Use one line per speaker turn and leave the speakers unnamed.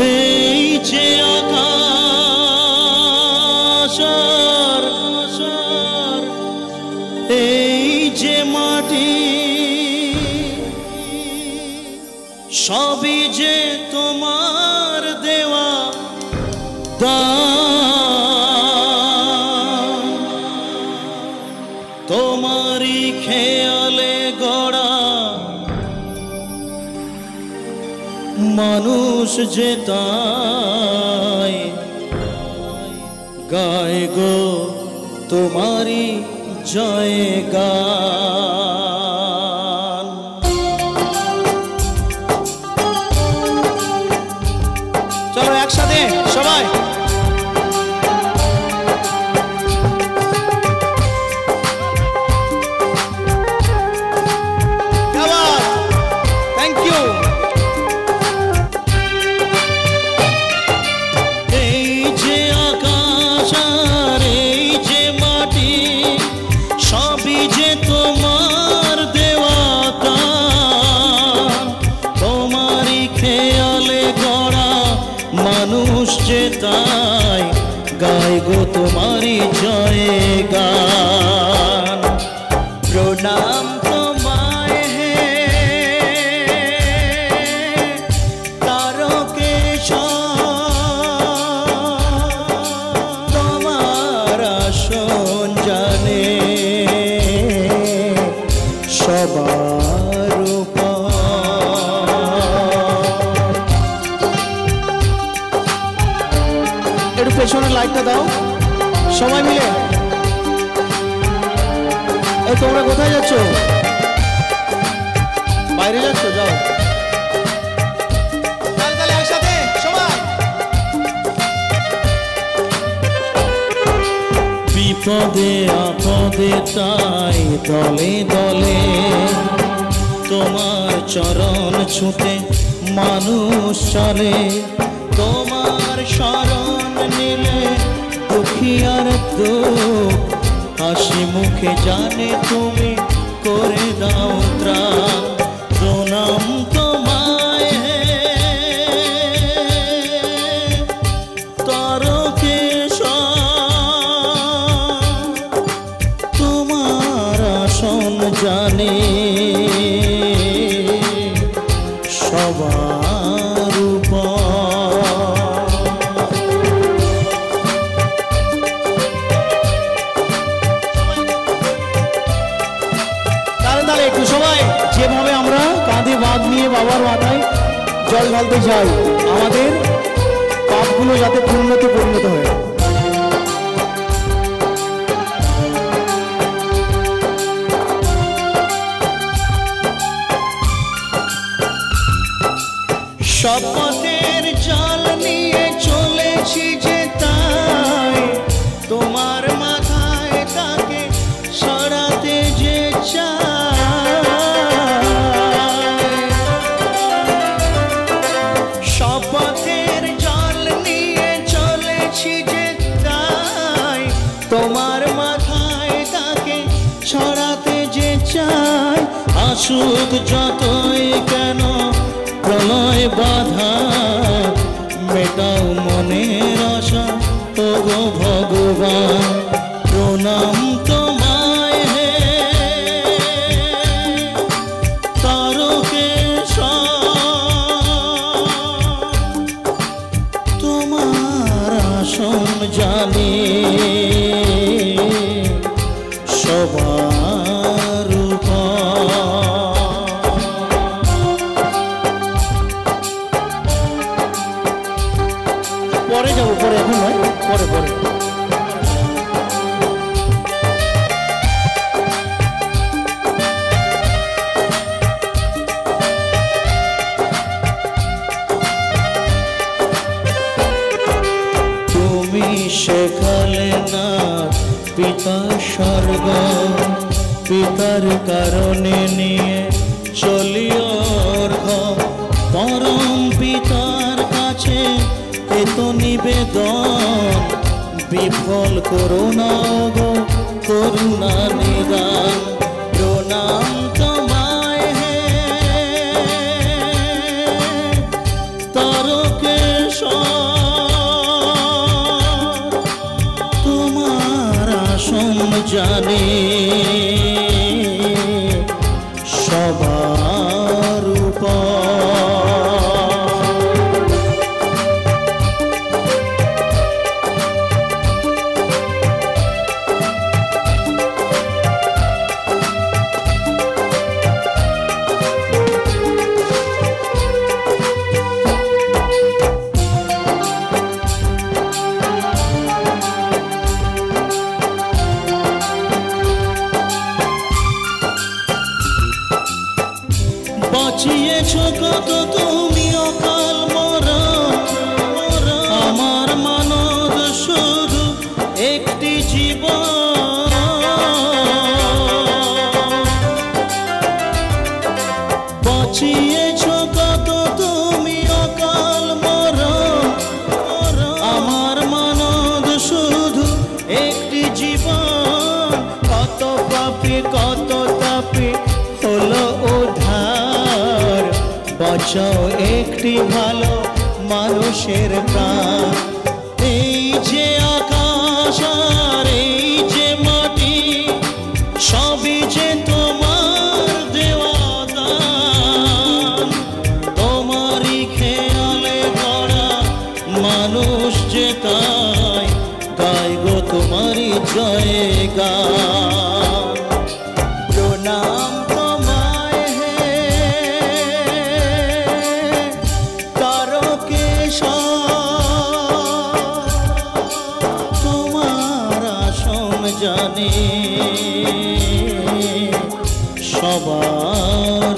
এই যে আকাশ এই যে মাটি সবই যে তোমার দেওয়া দান, তোমারই খেয়ালে গড়া মানুষ যে তাই গায় গো তোমারই জয় গান। চলো একসাথে সবাই থ্যাংক ইউ। এই যে আকাশ আর এই যে মাটি সবই যে তোমার দেওয়া দান, তোমারই খেয়ালে গড়া মানুষ যে তাই গায় গো তোমারই জয় গান। প্রণাম তোমায় হে তারকেশ্বর, তোমার আসন জানে সবার উপর। একটু পেছনের লাইটটা দাও সবাই মিলে। এই তোমরা কোথায় যাচ্ছ? বাইরে যাচ্ছ? যাও তাহলে একসাথে সবাই। বিপদে আপদে তাই দলে দলে তোমার চরণ ছুঁতে মানুষ চলে, তোমার শরণ নিলে দুঃখিয়ার দুঃখ হাসি মুখে জানে তুমি করে দাও ত্রাণ। প্রণাম তোমায় হে তারকেশ্বর, তোমার আসন জানে সবার উপর। একটু সবাই যেভাবে আমরা কাঁধে বাঁধ নিয়ে বাবার মাথায় জল ঢালতে যাই, আমাদের পাপগুলো যাতে পূর্ণতে পরিণত হয়। শপথের জল নিয়ে চলেছি যে তাই তোমার মাথায় তাকে সরাতে যে চাই। শপথের জল নিয়ে চলেছি যে তাই তোমার মাথায় তাকে সরাতে যে চাই। আসুক যতই কেন প্রলয় বাধা মেটাও মনের আশা ও গো ভগবান। প্রণাম তোমায় হে তারকেশ্বর, তোমার আসন জানে সবার উপর। পরে যাবো, পরে, এখন নয়, পরে পরে। তুমি শেখালে না পিতা স্বর্গ, পিতার কারণে নিয়ে চলি অর্ঘ। পরম পিতার কাছে এত নিবেদন, বিফল করুণা গো করুণা নিদান। প্রণাম তোমায় হে তারকেশ্বর,
জানে সবার উপর। বাঁচিয়েছো কত তুমি অকাল মরা, আমার মানব শুধু একটি জীবন। বাঁচিয়েছো কত তুমি অকাল মরা, আমার মানব শুধু একটি জীবন। কত পাপী কত তাপী হলো উদ্ধার, বাঁচাও একটি ভালো মানুষের প্রাণ। এই যে আকাশ আর এই যে মাটি সবই যে তোমার দেওয়া দান। তোমারই খেয়ালে গড়া মানুষ যে তাই গাই গো তোমারই জয় গান। প্রণাম তোমায় হে তারকেশ্বর, তোমার আসন জানে সবার